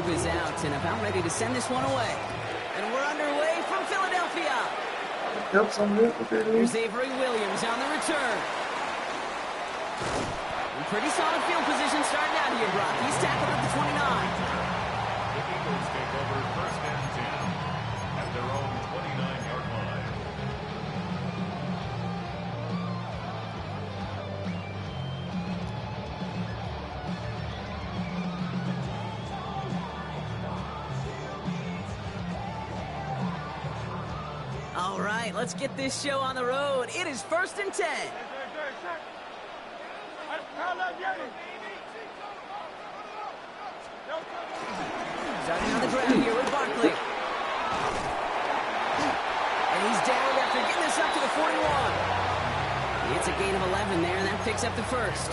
is out and about ready to send this one away. And we're underway from Philadelphia. Here's Avery Williams on the return. In pretty solid field position starting out here, Brock. He's tackled at the 29. The Eagles take over first and 10 at their own 29-yard line. All right, let's get this show on the road. It is first and 10. Starting on the ground here with Barkley. And he's down after getting this up to the 41. It's a gain of 11 there, and that picks up the first.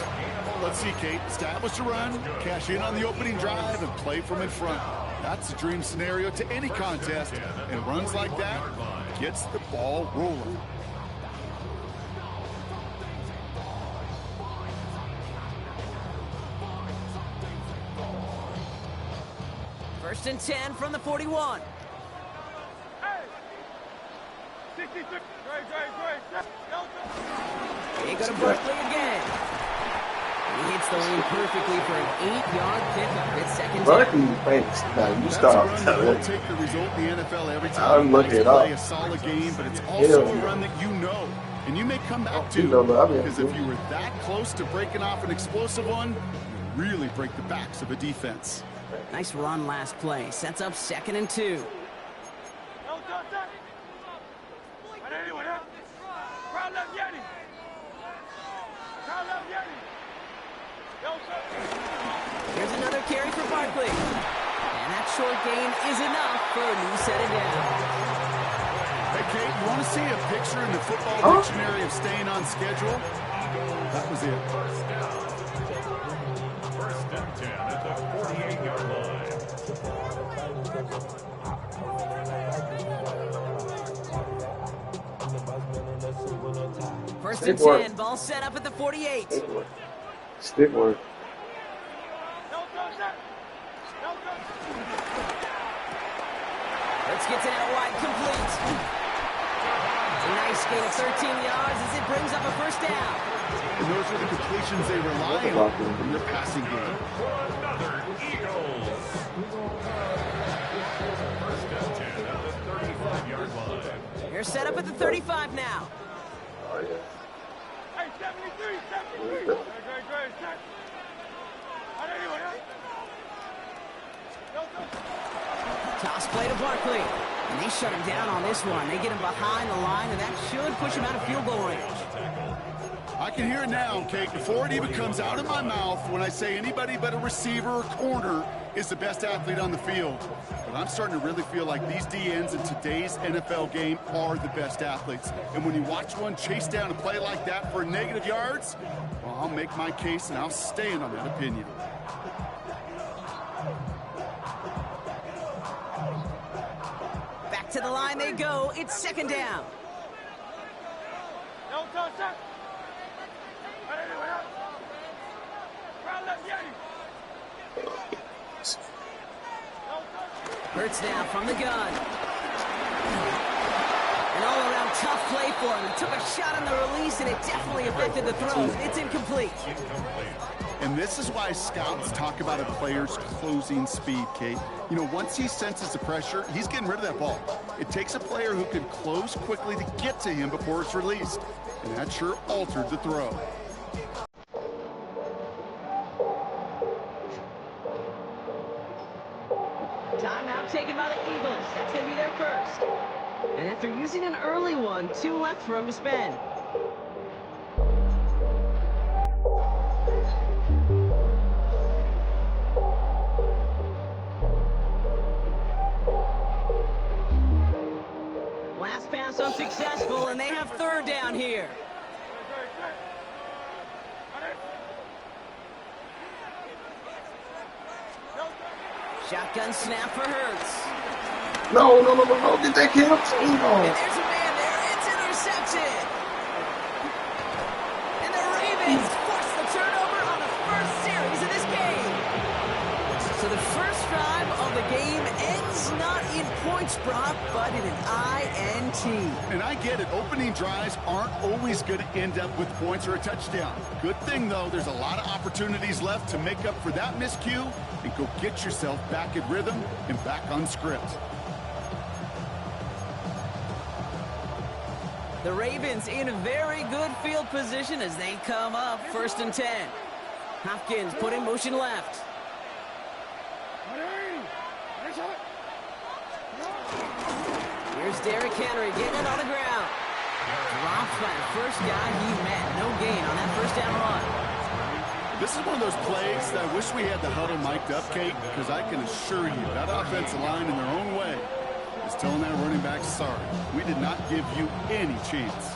Let's see, Kate. Establish a run, cash in on the opening drive, and play from in front. That's the dream scenario to any contest, and runs like that gets the ball rolling. First and 10 from the 41. They go to Barkley again. He hits the lane perfectly for an 8-yard pickup. It's second down. You start. We'll take the result in the NFL every time. I'm looking it up. up. Play a solid game, but it's also a run that you know, and you may come back to. Because if you were that close to breaking off an explosive one, you really break the backs of a defense. Nice run last play. Sets up second and 2. Here's another carry for Barkley. And that short gain is enough for a new set of down. Hey, Kate, you want to see a picture in the football dictionary of staying on schedule? That was it. First and 10 at the 48-yard line. First and 10, ball set up at the 48. Stick work. Let's get it out wide, complete. A nice gain of 13 yards as it brings up a first down. And those are the completions they rely on in their passing game. Another Eagles. First and 10 at the 35-yard line. They're set up at the 35 now. Oh, yeah. Toss play to Barkley. And they shut him down on this one. They get him behind the line, and that should push him out of field goal range. I can hear it now, Kate, before it even comes out of my mouth when I say anybody but a receiver or corner is the best athlete on the field. But I'm starting to really feel like these DNs in today's NFL game are the best athletes. And when you watch one chase down a play like that for negative yards, well, I'll make my case and I'll stand on that opinion. Back to the line they go. It's second down. Hurts now from the gun. An all-around tough play for him. He took a shot on the release, and it definitely affected the throw. It's incomplete. And this is why scouts talk about a player's closing speed, Kate. You know, once he senses the pressure, he's getting rid of that ball. It takes a player who can close quickly to get to him before it's released. And that sure altered the throw. Timeout taken by the Eagles. That's going to be their first. And after using an early one, 2 left for him to spend. Last pass unsuccessful, and they have third down here. Shotgun snap for Hurts. No. Get that kid up. And there's a man there. It's intercepted. And the Ravens force the turnover on the first series of this game. So the first drive drive of the game ends not in points brought, but in an INT. And I get it. Opening drives aren't always going to end up with points or a touchdown. Good thing, though, there's a lot of opportunities left to make up for that miscue and go get yourself back in rhythm and back on script. The Ravens in a very good field position as they come up 1st and 10. Hopkins put in motion left. Here's Derrick Henry getting it on the ground. Dropped by the first guy he met. No gain on that first down run. This is one of those plays that I wish we had the huddle mic'd up, Kate, because I can assure you that offensive line in their own way is telling that running back, sorry, we did not give you any chance.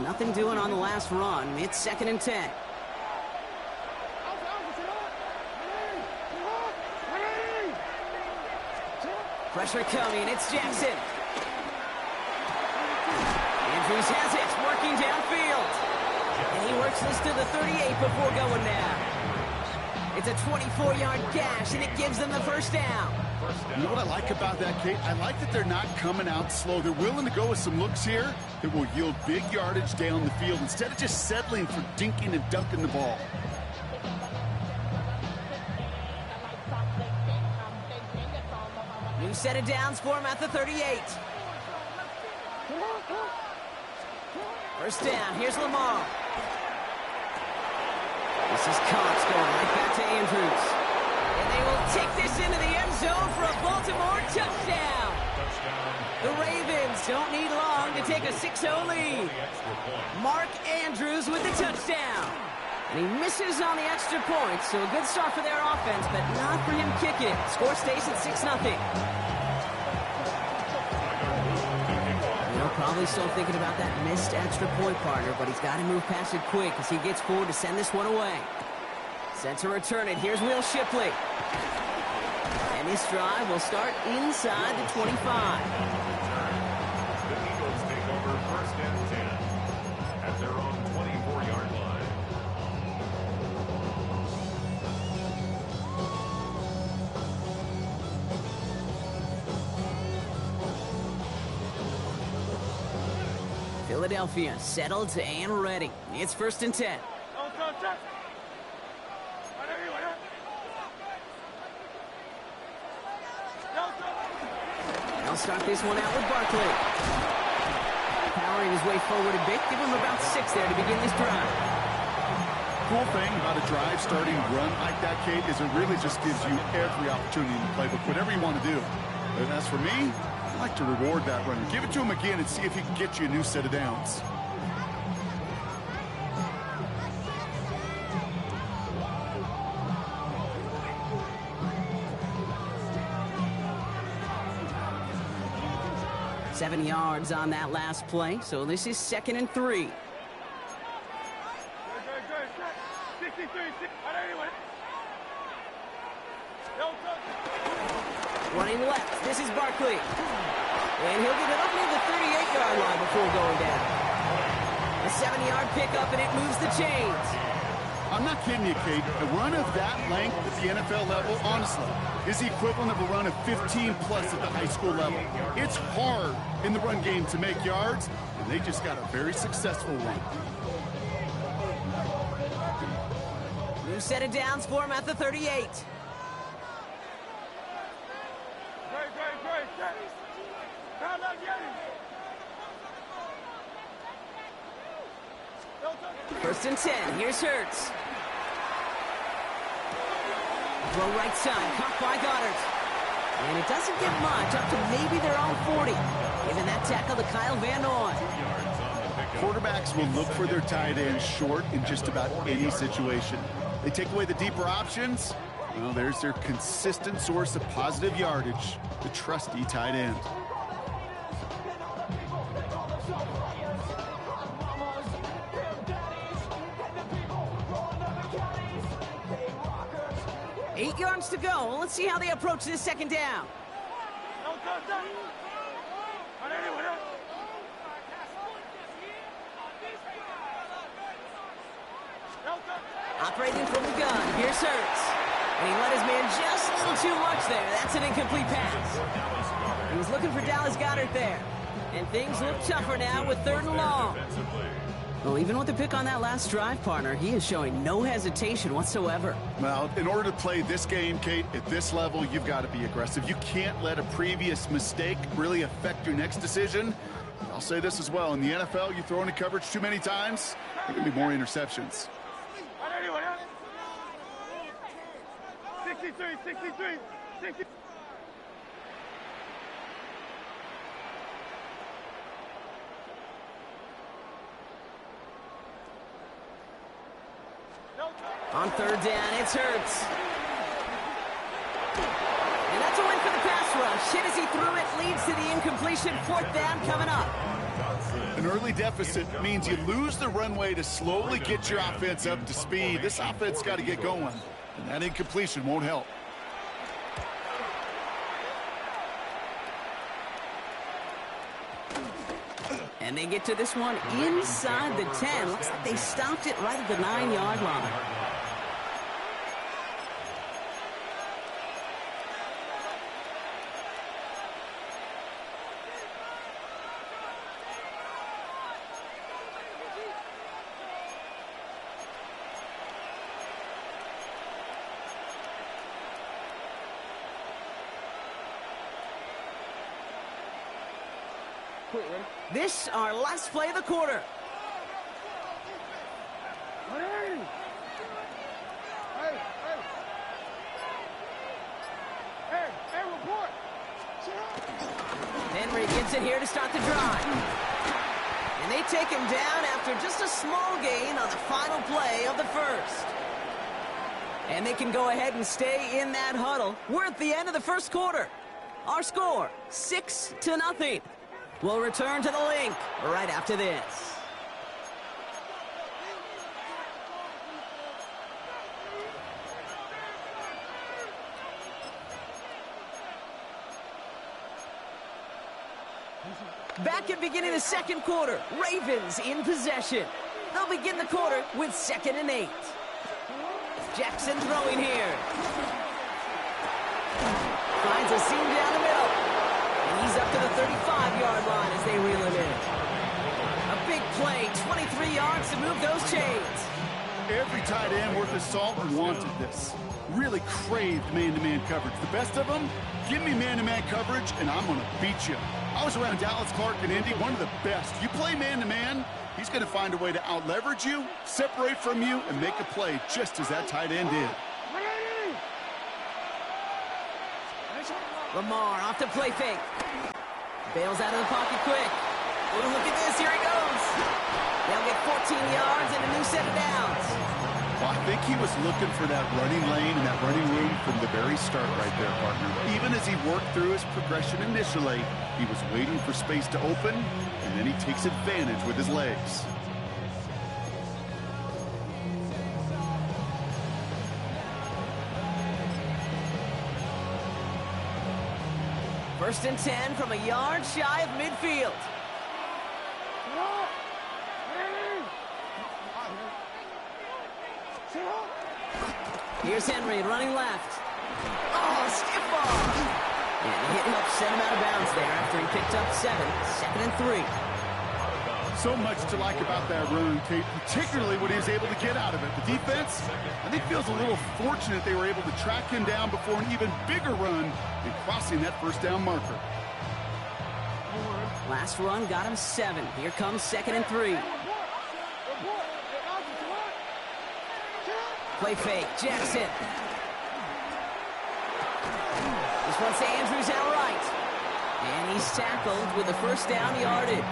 Nothing doing on the last run. It's 2nd and 10. Pressure coming. It's Jackson. Andrews has it. Working downfield. And he works this to the 38 before going down. It's a 24-yard gash, and it gives them the first down. You know what I like about that, Kate? I like that they're not coming out slow. They're willing to go with some looks here that will yield big yardage down the field instead of just settling for dinking and dunking the ball. New set of downs for him at the 38. First down. Here's Lamar. This is Cox going right back to Andrews. And they will take this into the end zone for a Baltimore touchdown. The Ravens don't need long to take a 6-0 lead. Mark Andrews with the touchdown. And he misses on the extra point, so a good start for their offense, but not for him kicking. Score stays at 6-0. Probably still thinking about that missed extra point, partner, but he's got to move past it quick as he gets forward to send this one away. Set to return it. Here's Will Shipley. And this drive will start inside the 25. The Eagles take over 1st and 10 at their own 24-yard line. Philadelphia settled and ready. It's 1st and 10. They'll start this one out with Barkley. Powering his way forward a bit. Give him about 6 there to begin this drive. Cool thing about a drive starting run like that, Kate, is it really just gives you every opportunity in the playbook, whatever you want to do. And as for me, I like to reward that runner. Give it to him again and see if he can get you a new set of downs. Seven yards on that last play, so this is 2nd and 3. Running left, this is Barkley. And he'll get it up near the 38-yard line before going down. A 7-yard pickup, and it moves the chains. I'm not kidding you, Kate. A run of that length at the NFL level, honestly, is the equivalent of a run of 15-plus at the high school level. It's hard in the run game to make yards, and they just got a very successful one. New set of downs for him at the 38. First and 10. Here's Hurts. Throw right side. Caught by Goddard. And it doesn't get much. Up to maybe their own 40. Giving that tackle to Kyle Van Noy. Quarterbacks will look for their tight end short in just about any situation. They take away the deeper options. Well, there's their consistent source of positive yardage, the trusty tight end. "8 yards to go. Let's see how they approach this second down. Operating from the gun, here's Hurts. And he let his man just a little too much there. That's an incomplete pass. He was looking for Dallas Goedert there. And things look tougher now with 3rd and long. Well, even with the pick on that last drive, partner, he is showing no hesitation whatsoever. Well, in order to play this game, Kate, at this level, you've got to be aggressive. You can't let a previous mistake really affect your next decision. I'll say this as well. In the NFL, you throw into coverage too many times, there can be more interceptions. 63. On 3rd down, it's Hurts. And that's a win for the pass rush. Hit as he threw it, leads to the incompletion. 4th down coming up. An early deficit means you lose the runway to slowly get your offense up to speed. This offense got to get going, and that incompletion won't help. And they get to this one inside the 10. Looks like they stopped it right at the 9-yard line. This, our last play of the quarter. Hey, report. Henry gets it here to start the drive. And they take him down after just a small gain on the final play of the first. And they can go ahead and stay in that huddle. We're at the end of the first quarter. Our score, 6-0. We'll return to the link right after this. Back at beginning of the second quarter, Ravens in possession. They'll begin the quarter with 2nd and 8. Jackson throwing here. Finds a seam down the middle. And he's up to the 35-yard line as they reel him in. A big play, 23 yards to move those chains. Every tight end worth his salt wanted this. Really craved man-to-man coverage. The best of them, give me man-to-man coverage, and I'm going to beat you. I was around Dallas Clark and Indy, one of the best. You play man-to-man, he's going to find a way to out-leverage you, separate from you, and make a play just as that tight end did. Lamar off to play fake. Bails out of the pocket quick. Oh, look at this. Here he goes. They'll get 14 yards and a new set of downs. Well, I think he was looking for that running lane and that running room from the very start right there, partner. Even as he worked through his progression initially, he was waiting for space to open, and then he takes advantage with his legs. First and 10 from a yard shy of midfield. Here's Henry running left. Oh, stiff ball. And the hit helped send him out of bounds there after he picked up 7. 2nd and 3. So much to like about that run, Kate, particularly what he was able to get out of it. The defense, I think, feels a little fortunate they were able to track him down before an even bigger run in crossing that first down marker. Last run got him 7. Here comes 2nd and 3. Play fake, Jackson. This one's to Andrews outright. And he's tackled with a first down yardage.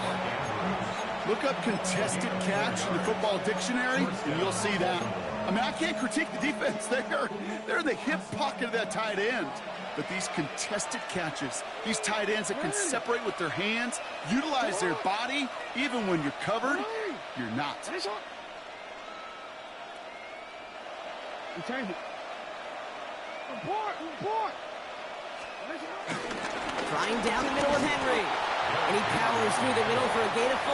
Look up contested catch in the football dictionary, and you'll see that. I mean, I can't critique the defense. They're in the hip pocket of that tight end. But these contested catches, these tight ends that can separate with their hands, utilize their body, even when you're covered, you're not. Trying down the middle with Henry. And he powers through the middle for a gain of 4.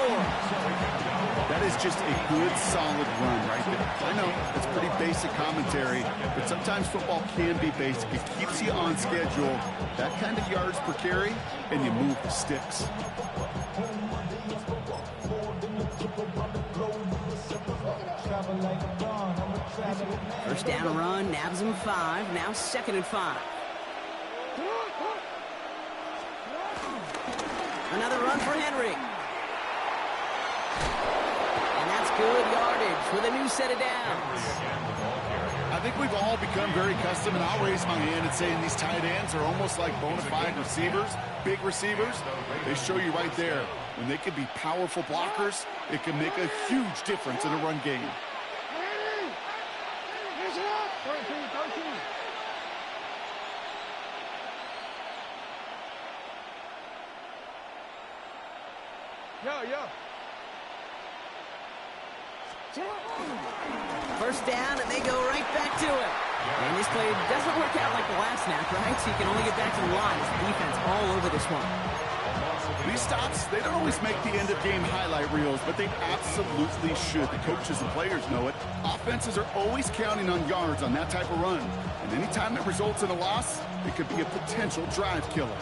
That is just a good, solid run right there. I know, it's pretty basic commentary, but sometimes football can be basic. It keeps you on schedule, that kind of yards per carry, and you move the sticks. First down run, nabs him 5. Now 2nd and 5. Another run for Henry. And that's good yardage with a new set of downs. I think we've all become very accustomed, and I'll raise my hand and say these tight ends are almost like bona fide receivers, big receivers. They show you right there, when they can be powerful blockers, it can make a huge difference in a run game. First down, and they go right back to it. And this play doesn't work out like the last snap, right? So you can only get back to the line. It's the defense all over this one. These stops, they don't always make the end-of-game highlight reels, but they absolutely should. The coaches and players know it. Offenses are always counting on yards on that type of run. And anytime it results in a loss, it could be a potential drive killer.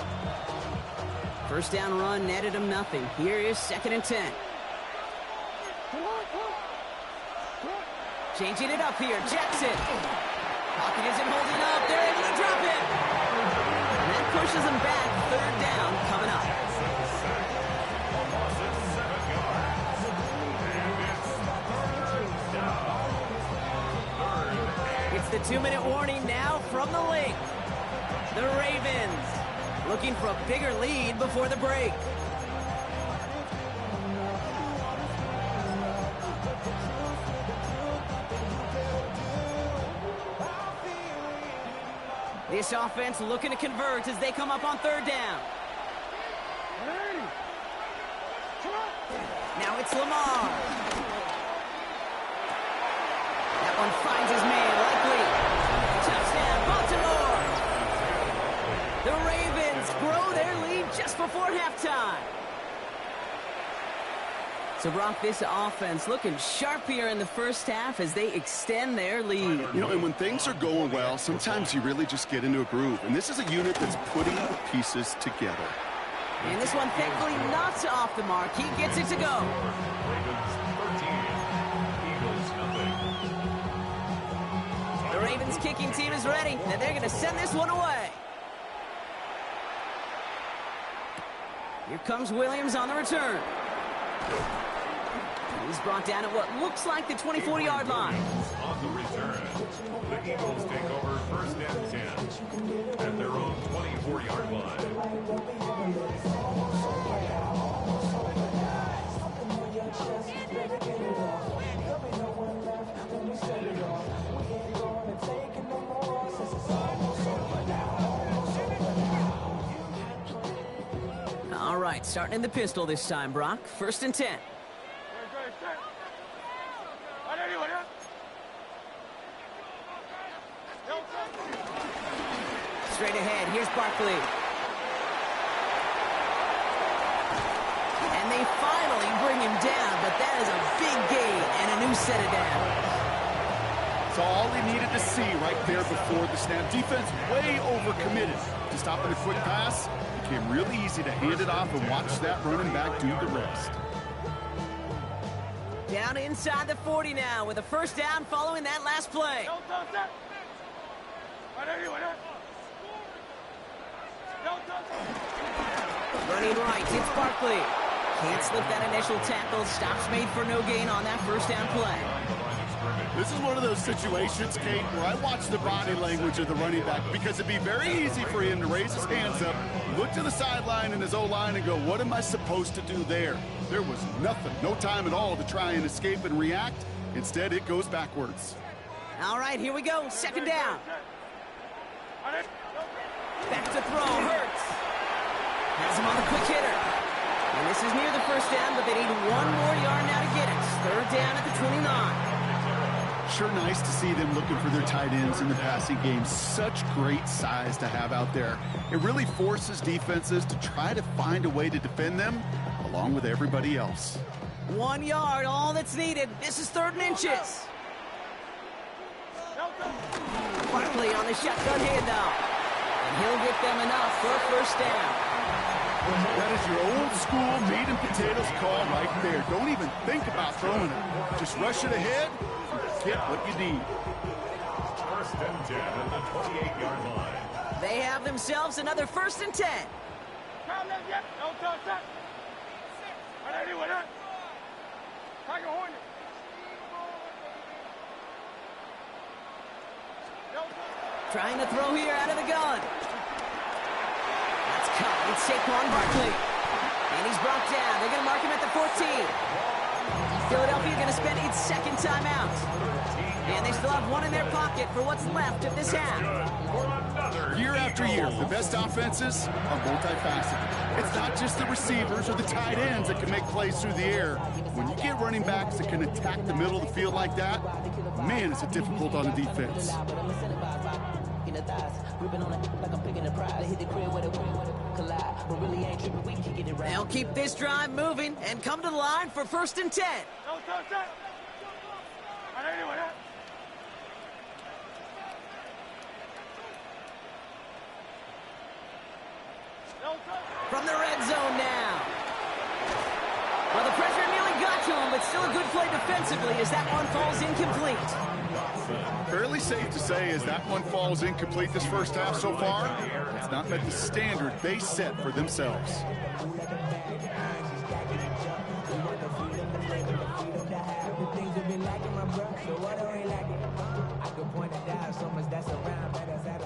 First down run netted him nothing. Here is 2nd and 10. Changing it up here, Jackson. Pocket isn't holding up. They're able to drop it. And that pushes them back. 3rd down coming up. It's the 2-minute warning now from the link. The Ravens looking for a bigger lead before the break. This offense looking to convert as they come up on 3rd down. Now it's Lamar. That one finds his man, likely. Touchdown, Baltimore. The Ravens grow their lead just before halftime. So, Brock, this offense looking sharp here in the first half as they extend their lead. You know, and when things are going well, sometimes you really just get into a groove. And this is a unit that's putting the pieces together. And this one, thankfully, not off the mark. He gets it to go. The Ravens kicking team is ready, and they're going to send this one away. Here comes Williams on the return. He's brought down at what looks like the 24-yard line. On the return, the Eagles take over 1st and 10 at their own 24-yard line. All right, starting in the pistol this time, Brock. 1st and 10. Straight ahead, here's Barkley. And they finally bring him down, but that is a big gain and a new set of downs. So all he needed to see right there before the snap. Defense way overcommitted to stopping a quick pass. It became really easy to hand it off and watch that running back do the rest. Down inside the 40 now with a 1st down following that last play. Running right, it's Barkley. Can't slip that initial tackle. Stops made for no gain on that 1st down play. This is one of those situations, Kate, where I watch the body language of the running back because it'd be very easy for him to raise his hands up, look to the sideline in his O-line and go, what am I supposed to do there? There was nothing, no time at all to try and escape and react. Instead, it goes backwards. All right, here we go. 2nd down. Back to throw. Hurts. Has him on the quick hitter. And this is near the 1st down, but they need 1 more yard now to get it. 3rd down at the 29. Sure nice to see them looking for their tight ends in the passing game. Such great size to have out there. It really forces defenses to try to find a way to defend them along with everybody else. 1 yard, all that's needed. This is 3rd and inches. Barkley on the shotgun handoff. And he'll get them enough for a 1st down. That is your old school meat and potatoes call right there. Don't even think about throwing it. Just rush it ahead and get what you need. 1st and 10 at the 28-yard line. They have themselves another 1st and 10. Trying to throw here out of the gun. That's cut. It's Saquon Barkley. And he's brought down. They're going to mark him at the 14. Philadelphia going to spend its 2nd timeout. And they still have 1 in their pocket for what's left of this half. Year after year, the best offenses are multifaceted. It's not just the receivers or the tight ends that can make plays through the air. When you get running backs that can attack the middle of the field like that, man, it's difficult on the defense. They'll keep this drive moving and come to the line for 1st and 10. From the red zone now. Well, the pressure nearly got to him, but still a good play defensively as that one falls incomplete. Fairly safe to say as that one falls incomplete this 1st half so far, it's not met the standard they set for themselves.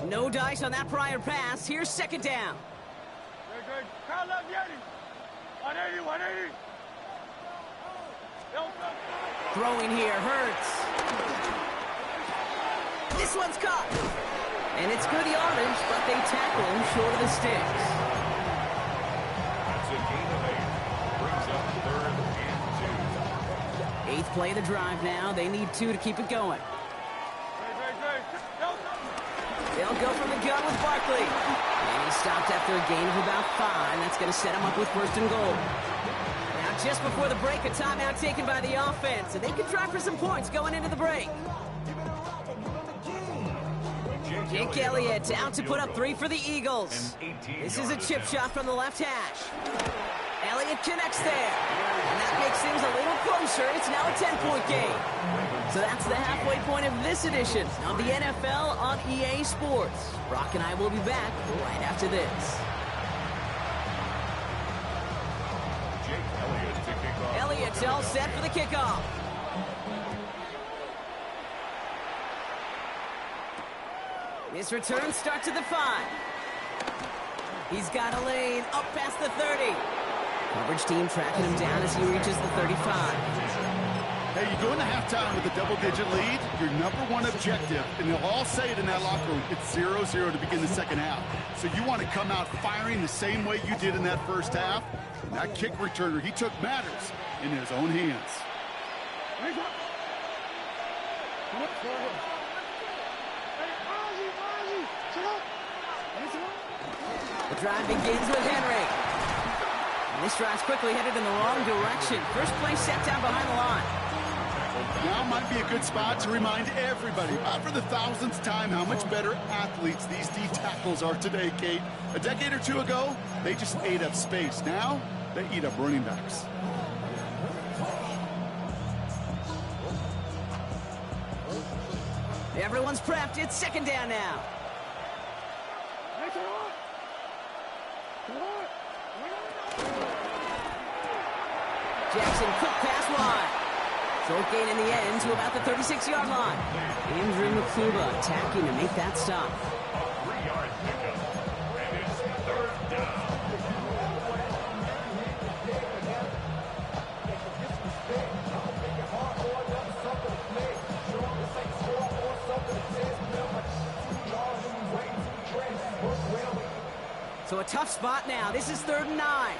No dice on that prior pass. Here's 2nd down. Throwing here hurts. This one's caught. And it's good yardage, but they tackle him short of the sticks. That's a gain of 8. Brings up 3rd and 2. 8th play of the drive now. They need 2 to keep it going. They'll go from the gun with Barkley. And he stopped after a gain of about 5. That's going to set him up with 1st and goal. Now, just before the break, a timeout taken by the offense. And they could try for some points going into the break. Jake Elliott out to put up 3 for the Eagles. This is a chip shot from the left hash. Elliott connects there. And that makes things a little closer. It's now a 10-point game. So that's the halfway point of this edition of the NFL on EA Sports. Brock and I will be back right after this. Jake Elliott to kick off. Elliott's all set for the kickoff. This return starts at the 5. He's got a lane up past the 30. Coverage team tracking him down as he reaches the 35. Hey, you go into halftime with a double-digit lead, your #1 objective, and they'll all say it in that locker room, it's 0-0 to begin the 2nd half. So you want to come out firing the same way you did in that 1st half. And that kick returner, he took matters in his own hands. The drive begins with Henry. And this drive's quickly headed in the wrong direction. First play set down behind the line. Now might be a good spot to remind everybody, about for the 1000th time, how much better athletes these D tackles are today, Kate. A decade or 2 ago, they just ate up space. Now, they eat up running backs. Everyone's prepped. It's 2nd down now. Jackson, quick pass wide. Short gain in the end to about the 36-yard line. Andrew McCuba attacking to make that stop. 3-yard pickup. And it's 3rd down. So a tough spot now. This is 3rd and 9.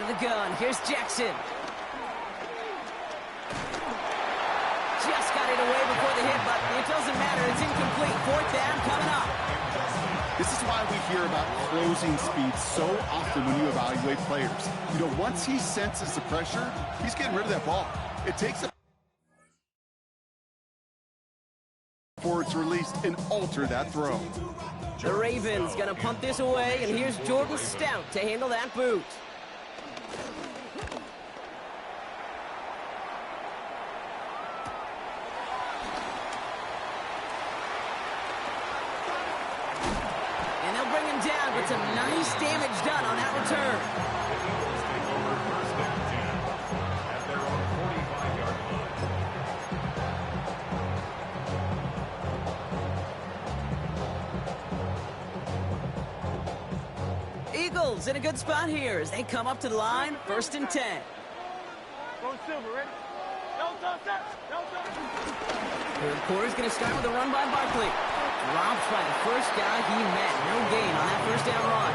the gun. Here's Jackson. Just got it away before the hit, but it doesn't matter. It's incomplete. Fourth down coming up. This is why we hear about closing speed so often when you evaluate players. You know, once he senses the pressure, he's getting rid of that ball. It takes a before it's released and alter that throw. The Ravens gonna punt this away, and here's Jordan Stout to handle that boot. And they'll bring him down, but some nice damage done on that return. The Eagles take over first and 10 at their own 45-yard line. Eagles in a good spot here as they come up to the line, first and 10. Go Silver, ready? Don't touch that. Don't touch that. Third quarter's going to start with a run by Barkley. Dropped by the first guy he met. No gain on that first down run.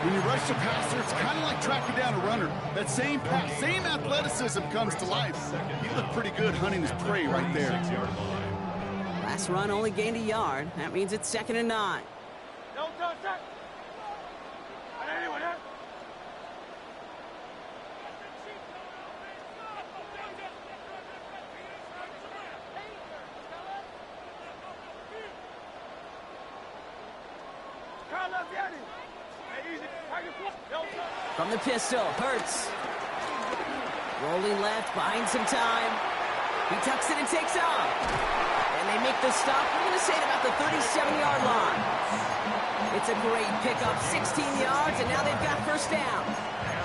When you rush the passer, it's kind of like tracking down a runner. That same pass, same athleticism comes to life. He looked pretty good hunting his prey right there. 6-yard line. Last run only gained a yard. That means it's 2nd and 9. Don't touch that. Anyone else? From the pistol, Hurts. Rolling left, buying some time. He tucks it and takes off. And they make the stop. We're going to say it about the 37-yard line. It's a great pickup, 16 yards, and now they've got first down.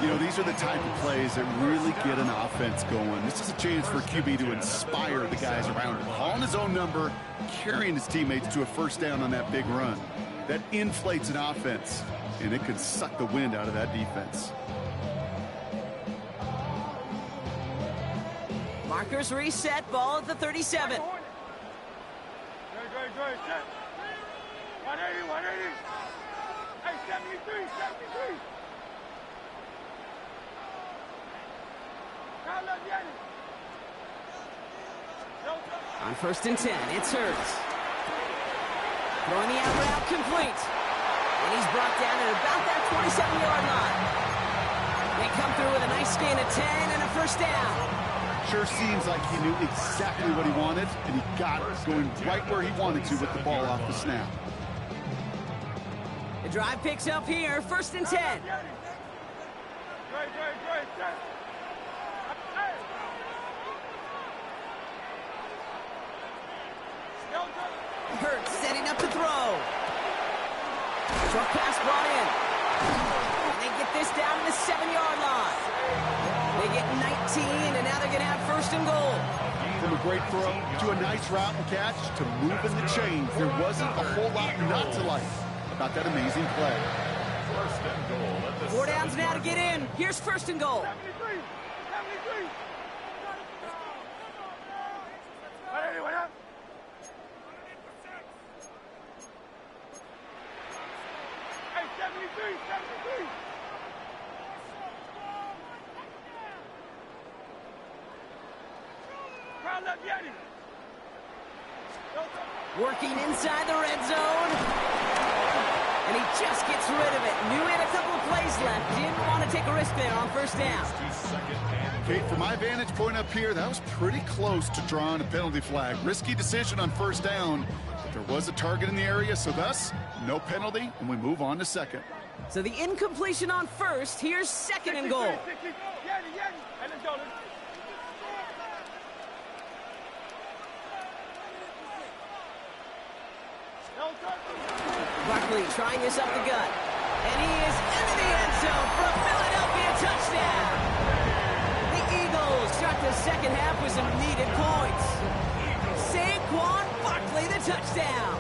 You know, these are the type of plays that really get an offense going. This is a chance for QB to inspire the guys around him. Calling his own number, carrying his teammates to a first down on that big run. That inflates an offense, and it can suck the wind out of that defense. Markers reset, ball at the 37. Great. 180, 180. Hey, 73, 73. On first and 10, it's Hurts. Throwing the out route complete. And he's brought down at about that 27-yard line. They come through with a nice gain of 10 and a first down. Sure seems like he knew exactly what he wanted, and he got it, going right where he wanted to with the ball off the snap. The drive picks up here, first and 10. Great. Hurts setting up to throw. Short pass brought in. And they get this down to the 7-yard line. They get 19, and now they're going to have first and goal. From a great throw to a nice route and catch to moving the chains, there wasn't a whole lot not to like about that amazing play. First and goal at the 4 downs now to get in. Here's first and goal. 73. Hey, 73. Crowd left Yeti. Working inside the red zone. And he just gets rid of it. Knew he had a couple of plays left. Didn't want to take a risk there on first down. Kate, from my vantage point up here, that was pretty close to drawing a penalty flag. Risky decision on first down, but there was a target in the area, so thus, no penalty, and we move on to second. So the incompletion on first. Here's second and goal. Yeti. And let's go. Barkley trying this up the gut. And he is into the end zone for a Philadelphia touchdown. The Eagles start the second half with some needed points. Saquon Barkley, the touchdown.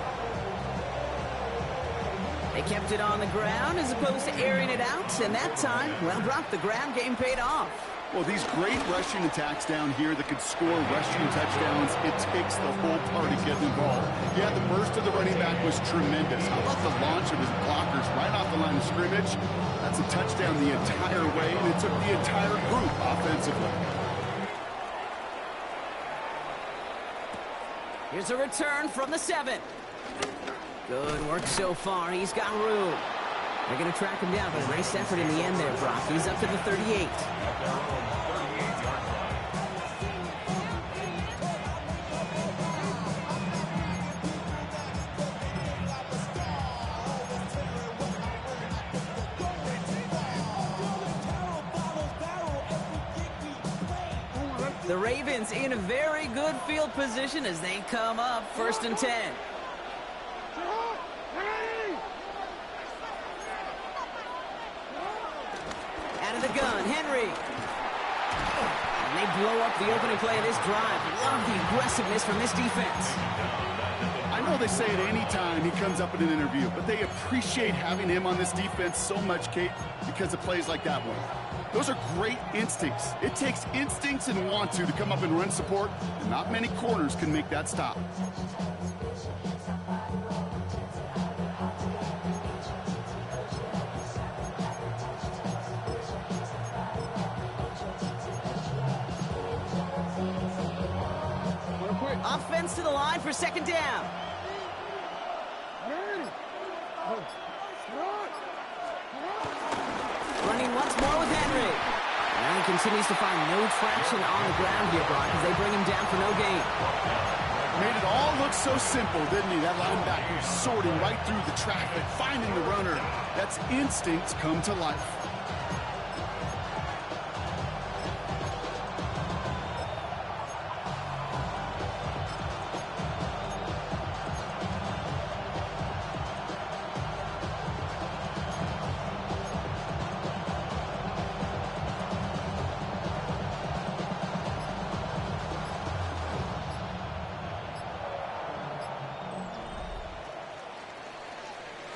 They kept it on the ground as opposed to airing it out. And that time, well, Brock, the ground game paid off. Well, these great rushing attacks down here that could score rushing touchdowns, it takes the whole party getting involved. Yeah, the burst of the running back was tremendous. How about the launch of his blockers right off the line of scrimmage? That's a touchdown the entire way, and it took the entire group offensively. Here's a return from the 7. Good work so far. He's got room. They're going to track him down, but a nice effort in the end there, Brock. He's up to the 38. The Ravens in a very good field position as they come up 1st and 10. Out of the gun, Henry. And they blow up the opening play of this drive. Love the aggressiveness from this defense. I know they say it any time he comes up in an interview, but they appreciate having him on this defense so much, Kate, because of plays like that one. Those are great instincts. It takes instincts and want to come up and run support, and not many corners can make that stop. Offense to the line for 2nd down. Running once more with Henry. And he continues to find no traction on the ground here, Brock, as they bring him down for no gain. Made it all look so simple, didn't he? That linebacker sorting right through the traffic, finding the runner. That's instincts come to life.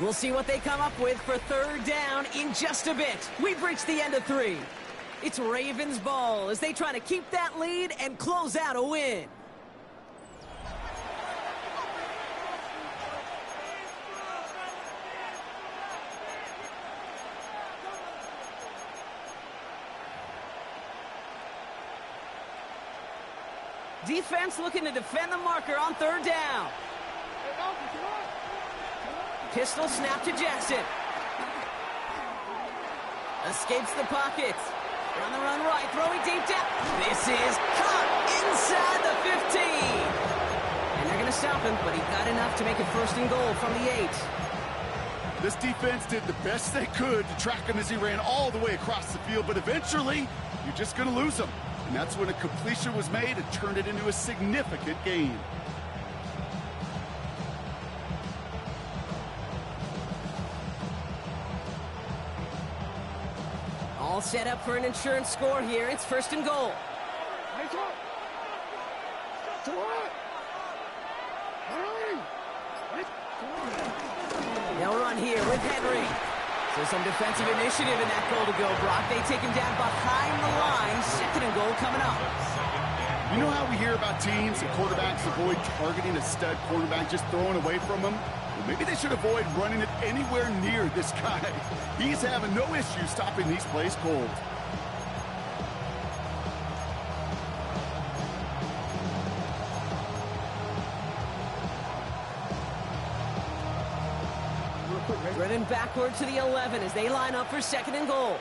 We'll see what they come up with for 3rd down in just a bit. We've reached the end of 3. It's Ravens ball as they try to keep that lead and close out a win. Defense looking to defend the marker on 3rd down. Pistol snap to Jackson. Escapes the pocket. On the run right, throwing deep down. This is caught inside the 15. And they're going to stop him, but he got enough to make it 1st and goal from the 8. This defense did the best they could to track him as he ran all the way across the field, but eventually, you're just going to lose him. And that's when a completion was made and turned it into a significant gain. All set up for an insurance score here. It's 1st and goal. They'll run here with Henry. So some defensive initiative in that goal to go, Brock. They take him down behind the line. 2nd and goal coming up. You know how we hear about teams and quarterbacks avoid targeting a stud quarterback, just throwing away from him? Well, maybe they should avoid running it anywhere near this guy. He's having no issue stopping these plays cold. Running backward to the 11 as they line up for 2nd and goal.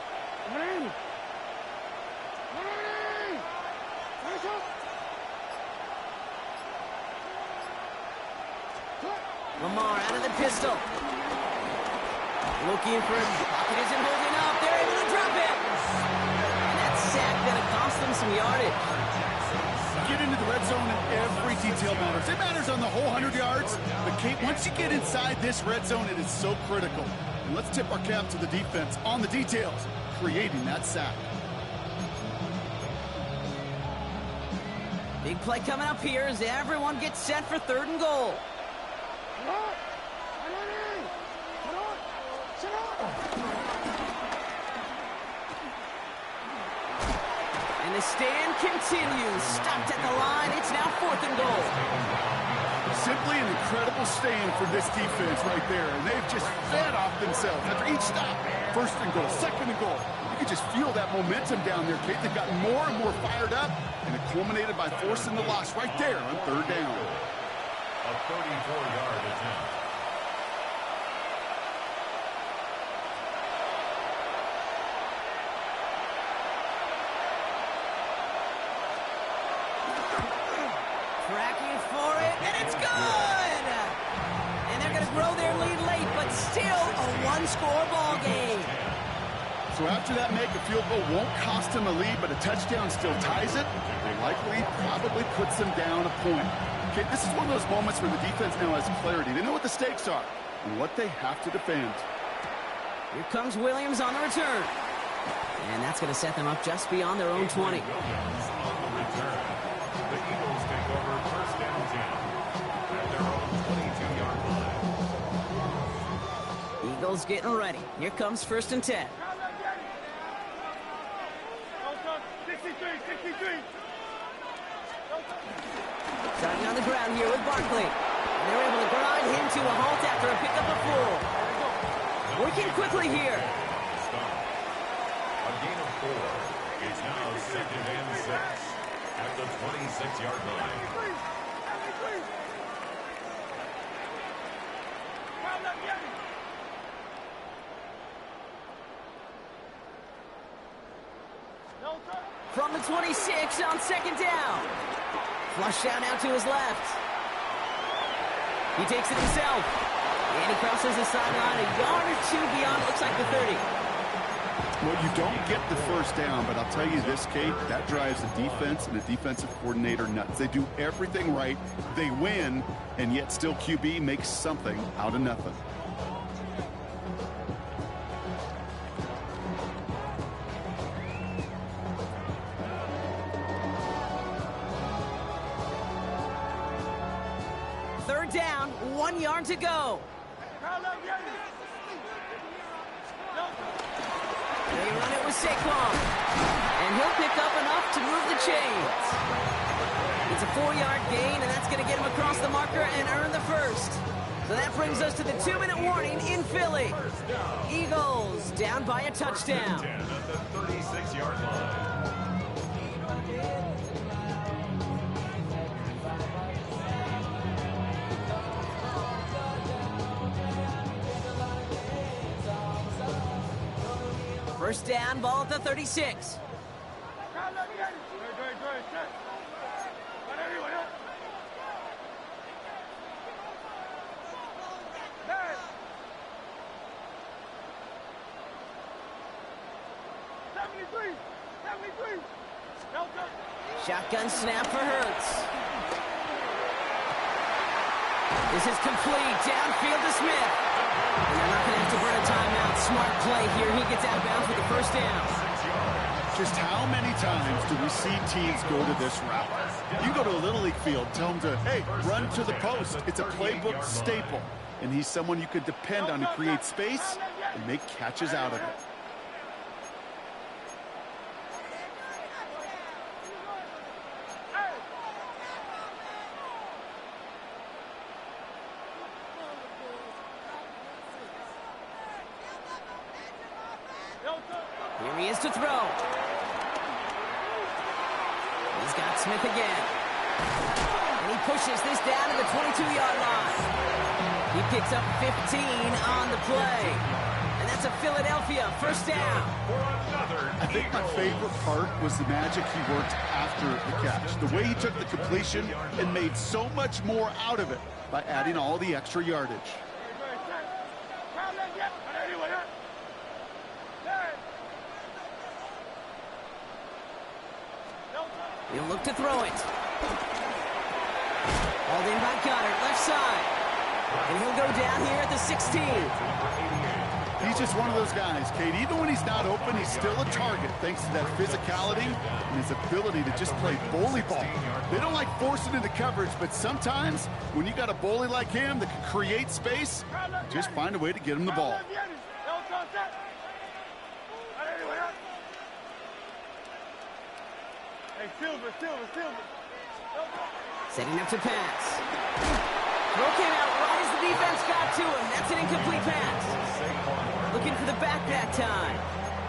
Lamar out of the pistol. Looking for him. Pocket isn't holding up. They're able to drop it. And that sack going to cost them some yardage. Get into the red zone and every detail matters. It matters on the whole 100 yards. But, Kate, once you get inside this red zone, it is so critical. And let's tip our cap to the defense on the details, creating that sack. Big play coming up here as everyone gets set for 3rd and goal. And the stand continues. Stopped at the line. It's now 4th and goal. Simply an incredible stand for this defense right there. And they've just fed off themselves after each stop. 1st and goal, 2nd and goal. You can just feel that momentum down there, Kate. They've gotten more and more fired up, and it culminated by forcing the loss right there on 3rd down. A 34-yard attempt. Tracking for it, and it's good! And they're going to grow their lead late, but still a one-score ball game. So after that make, a field goal won't cost them a lead, but a touchdown still ties it. It likely probably puts them down a point. Okay, this is one of those moments where the defense now has clarity. They know what the stakes are and what they have to defend. Here comes Williams on the return. And that's going to set them up just beyond their own 20. Williams on the return. The Eagles take over 1st and 10 at their own 22-yard line. Eagles getting ready. Here comes 1st and 10. 63. Starting on the ground here with Barkley. And they're able to grind him to a halt after a pickup of 4. Working quickly here. A gain of 4. It's now 2nd and 6 at the 26-yard line. From the 26 on 2nd down. Flush down out to his left. He takes it himself. And he crosses the sideline a yard or 2 beyond, looks like the 30. Well, you don't get the 1st down, but I'll tell you this, Kate, that drives the defense and the defensive coordinator nuts. They do everything right. They win, and yet still QB makes something out of nothing. Third down, 1 yard to go. They run it with Saquon. And he'll pick up enough to move the chains. It's a 4-yard gain, and that's going to get him across the marker and earn the 1st. So that brings us to the 2-minute warning in Philly. Eagles down by a touchdown. 10 at the 36-yard line. First down, ball at the 36. Shotgun snap for Hurts. This is complete. Downfield to Smith. And they're not going to have to burn a timeout. Smart play here. He gets out of bounds with the 1st down. Just how many times do we see teams go to this route? You go to a Little League field, tell them to, hey, run to the post. It's a playbook staple. And he's someone you could depend on to create space and make catches out of it. Here he is to throw. He's got Smith again. And he pushes this down to the 22-yard line. He picks up 15 on the play. And that's a Philadelphia 1st down. I think my favorite part was the magic he worked after the catch. The way he took the completion and made so much more out of it by adding all the extra yardage. He'll look to throw it. Hauled in by Goddard, left side. And he'll go down here at the 16. He's just one of those guys, Kate. Even when he's not open, he's still a target thanks to that physicality and his ability to just play bully ball. They don't like forcing into coverage, but sometimes when you got a bully like him that can create space, just find a way to get him the ball. Hey, Silver. Setting up to pass. Throw came out right as the defense got to him. That's an incomplete pass. Looking for the back that time.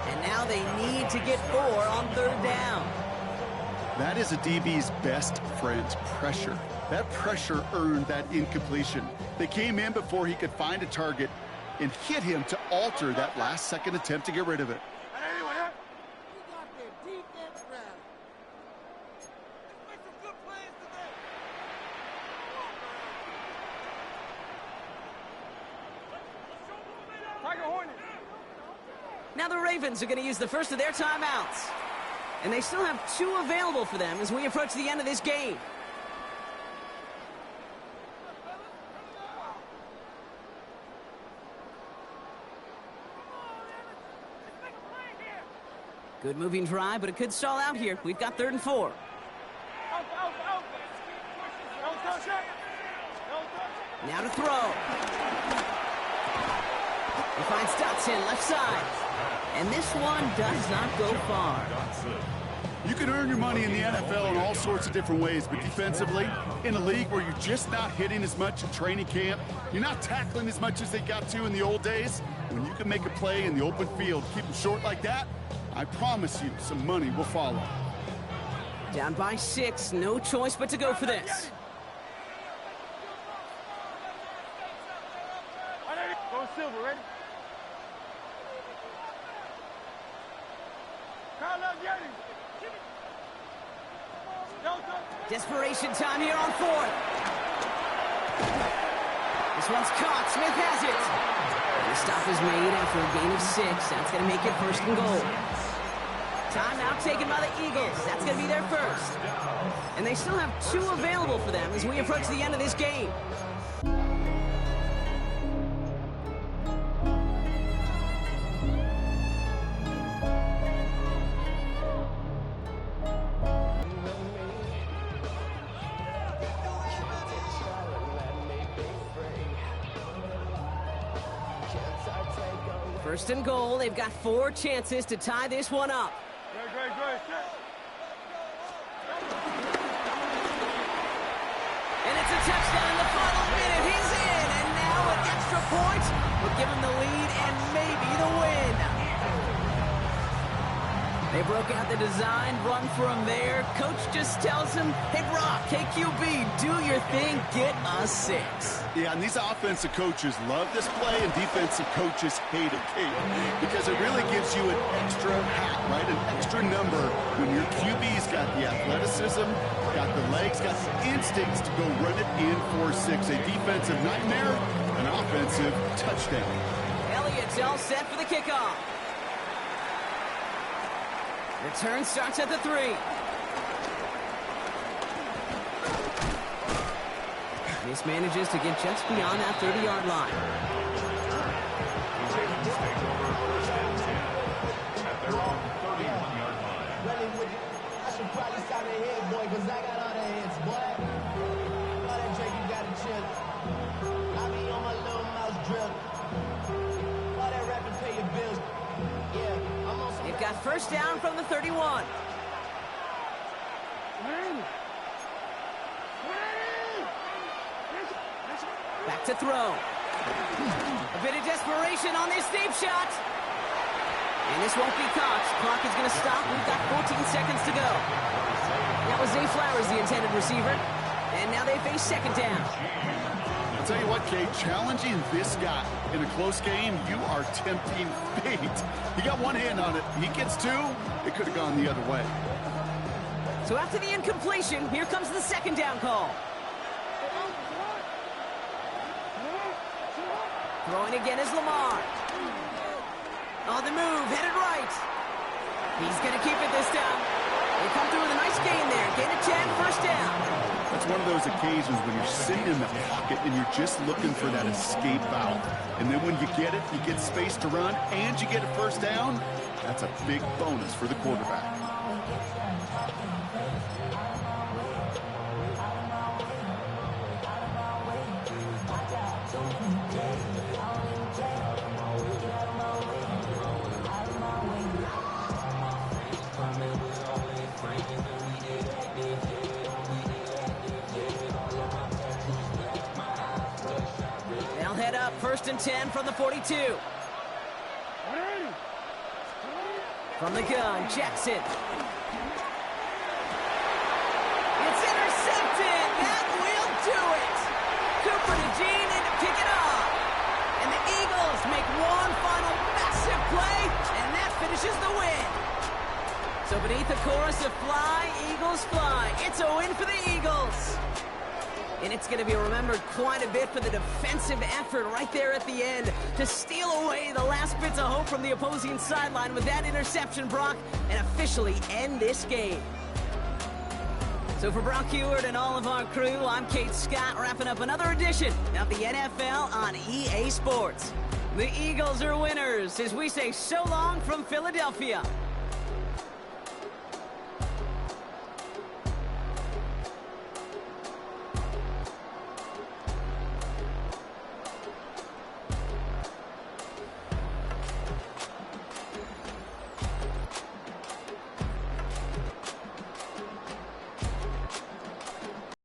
And now they need to get 4 on 3rd down. That is a DB's best friend, pressure. That pressure earned that incompletion. They came in before he could find a target and hit him to alter that last-second attempt to get rid of it. Now the Ravens are going to use the first of their timeouts. And they still have 2 available for them as we approach the end of this game. Good moving drive, but it could stall out here. We've got 3rd and 4. Now to throw. He finds Dotson left side. And this one does not go far. You can earn your money in the NFL in all sorts of different ways, but defensively, in a league where you're just not hitting as much in training camp, you're not tackling as much as they got to in the old days, when you can make a play in the open field, keep them short like that, I promise you some money will follow. Down by 6, no choice but to go for this. Go Silver, ready? Desperation time here on 4th. This one's caught. Smith has it. The stop is made after a gain of 6. That's going to make it 1st and goal. Timeout taken by the Eagles. That's going to be their first. And they still have 2 available for them as we approach the end of this game. First and goal. They've got 4 chances to tie this one up. Great. And it's a touchdown in the final minute. He's in. And now an extra point will give him the lead and maybe the win. They broke out the design run from there. Coach just tells him, hey, Brock, KQB, do your thing. Get us 6. Yeah, and these offensive coaches love this play, and defensive coaches hate it, Kate, because it really gives you an extra hat, right? An extra number when your QB's got the athleticism, got the legs, got the instincts to go run it in for 6. A defensive nightmare, an offensive touchdown. Elliott's all set for the kickoff. Return starts at the 3. This manages to get just beyond that 30-yard line. I should probably stop the head, boy, because I got all the heads, boy. All that drink, you got to chill. I be on my little mouse drill. All that rapping, pay your bills. Yeah, I'm on some... They've got first down from the 31. Back to throw. A bit of desperation on this deep shot. And this won't be caught. Clock is going to stop. We've got 14 seconds to go. That was Zay Flowers, the intended receiver. And now they face 2nd down. I'll tell you what, Kate, challenging this guy in a close game, you are tempting fate. He got one hand on it. He gets 2. It could have gone the other way. So after the incompletion, here comes the 2nd down call. Throwing again is Lamar. On the move, headed right. He's going to keep it this time. They come through with a nice gain there. Gain of 10, first down. That's one of those occasions when you're sitting in the pocket and you're just looking for that escape valve. And then when you get it, you get space to run, and you get a first down. That's a big bonus for the quarterback. up, 1st and 10 from the 42. From the gun, Jackson. It's intercepted. That will do it. Cooper to Jean and to pick it off. And the Eagles make one final massive play, and that finishes the win. So beneath the chorus of fly, Eagles fly. It's a win for the Eagles. And it's going to be remembered quite a bit for the defensive effort right there at the end to steal away the last bits of hope from the opposing sideline with that interception, Brock, and officially end this game. So for Brock Heward and all of our crew, I'm Kate Scott, wrapping up another edition of the NFL on EA Sports. The Eagles are winners as we say so long from Philadelphia.